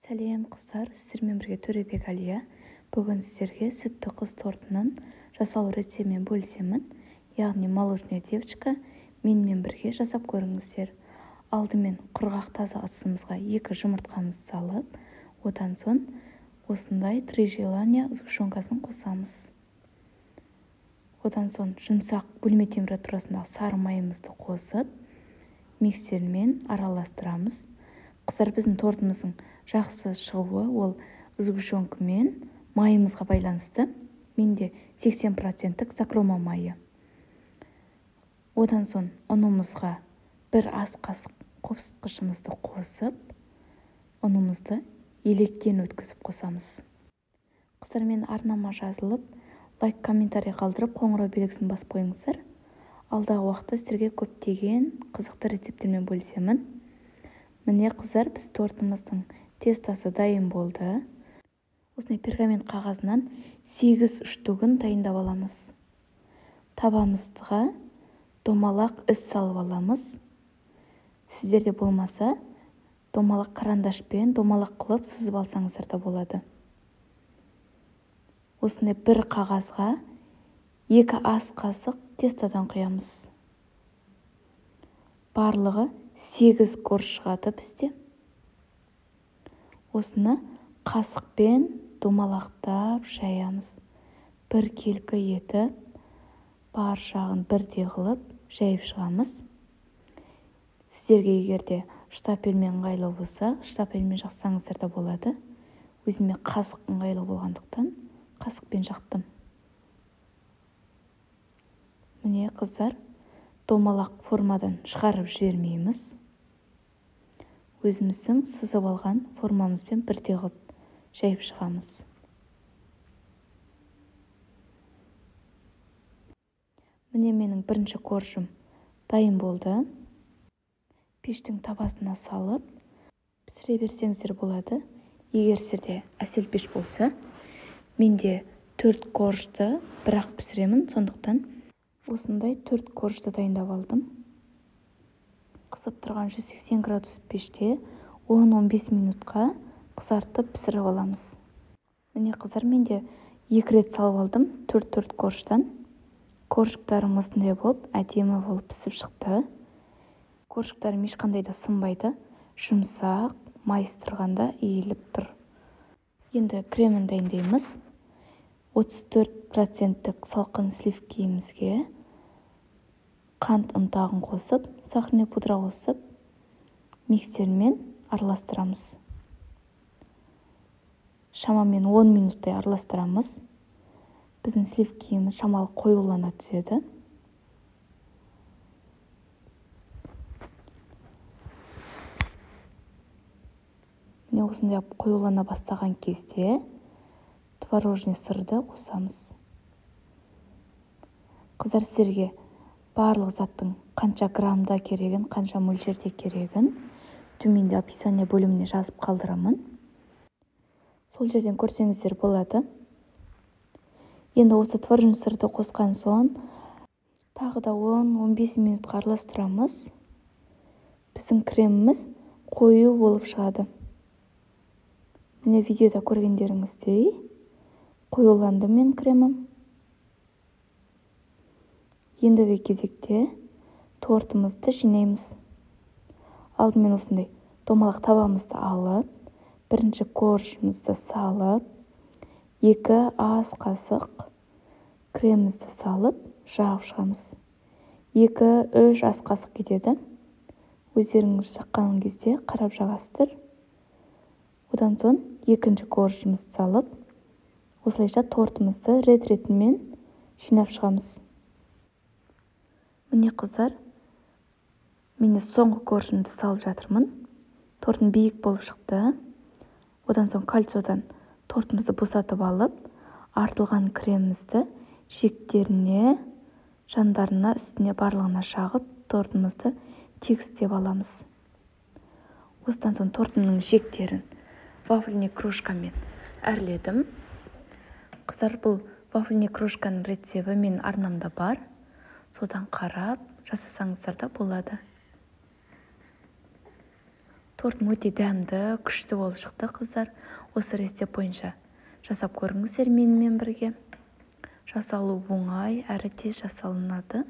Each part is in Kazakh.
Сәлем қыздар, сіздермен бірге Төребек Әлия. Бүгін сіздерге сүтті қыз тортының жасалу рецептімен бөлісемін. Яғни молочная девочка, менімен бірге жасап көріңіздер. Алдымен құрғақ таза ыдысымызға 2 жұмыртқамызды салып, одан соң осындай 3 желания сгущенкасын қосамыз. Одан соң жұмсақ бөлме температурасындағы сары майымызды қосып, миксермен араластырамыз. Қыздар, біздің тортымыздың жақсы шығуы ол сгущенка мен майымызға байланысты. Менде 80% закрома майы. Одан соң ұнымызға 1 ас қасық қопсытқышымызды қосып, ұнымызды електен өткізіп қосамыз. Қыздар, мен арнама жазылып, лайк, комментарий қалдырып, қоңырау белгісін басып қойыңыздар. Алдағы уақытта сіздерге көптеген қызықты рецепттермен бөлісемін. Міне қыздар, біз тортымыздың тестасы дайын болды. Осындай пергамент қағазынан 8 үштігін дайындап аламыз. Табамызға домалақ із салып аламыз. Сіздерде болмаса, домалақ карандашпен домалақ қылып сызып алсаңыздар да болады. Осындай бір қағазға 2 ас қасық тестадан құямыз. Барлығы 8 корж шығады бізде. Осыны қасықпен домалақтап жаямыз. Бір келкі етіп, бар жағын бірдей қылып жайып шығамыз. Сіздерге егерде штапельмен ыңғайлы болса, штапельмен жақсаңыздар да болады. Өзіме қасық ыңғайлы болғандықтан қасықпен жақтым. Міне қыздар, домалақ формадан шығарып жібермейміз. Өзіміздің сызып алған формамызбен бірдей қылып жайып шығамыз. Міне менің бірінші коржым дайын болды. Пештің табасына салып пісіре берсеңіздер болады. Егер сізде әсел пеш болса, менде 4 коржды бірақ пісіремін, сондықтан осындай 4 коржды дайындап алдым. Қызып тұрған 180 градус пеште 10-15 минутқа қызартып пісіріп аламыз. Міне қыздар, менде 2 рет салып алдым 4 корждан. Коржықтарым осындай болып, әдемі болып пісіп шықты. Коржықтарым ешқандай да сынбайды, жұмсақ, майыстырғанда иіліп тұр. Енді кремін дайындаймыз. 34% салқын сливкиімізге қант ұнтағын қосып, сахарный пудра қосып, миксермен араластырамыз. Шамамен 10 минуттай араластырамыз. Біздің сливкиіміз шамалы қоюлана түседі. Міне осындай қоюлана бастаған кезде творожный сырды қосамыз. Қыздар, сіздерге барлық заттың қанша граммда керегін, қанша мөлшерде керегін төменде описание бөліміне жазып қалдырамын. Сол жерден көрсеңіздер болады. Енді осы творожный сырды қосқан соң тағы да 10-15 минутқа араластырамыз. Біздің креміміз қою болып шығады. Міне видеода көргендеріңіздей қоюланды мен кремім. Ендігі кезекте тортымызды жинаймыз. Алдымен осындай домалақ табамызды алып, бірінші коржымызды салып, 2 ас қасық кремімізді салып, жағып шығамыз. 2-3 ас қасық кетеді. Өздеріңіз жаққан кезде қарап жағасыздар. Одан соң екінші коржымызды салып, осылайша тортымызды рет-ретімен жинап шығамыз. Міне қыздар, мен соңғы коржымды салып жатырмын. Тортым биік болып шықты. Одан соң кольцодан тортымызды босатып алып, артылған кремімізді жиектеріне, жандарына, үстіне барлығына жағып, тортымызды тегістеп аламыз. Осыдан соң тортымның жиектерін вафельный кружкамен әрледім. Қыздар, бұл вафельный кружканың рецебі менің арнамда бар. Содан қарап жасасаңыздар да болады. Тортым өте дәмді, күшті болып шықты, қыздар. Осы рецепт бойынша жасап көріңіздер менімен бірге. Жасалу оңай, әрі тез жасалынады.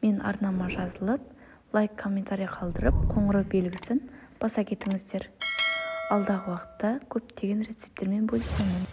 Мен арнама жазылып, лайк, комментарий қалдырып, қоңырау белгісін баса кетіңіздер. Алдағы уақытта көптеген рецепттермен бөлісемін.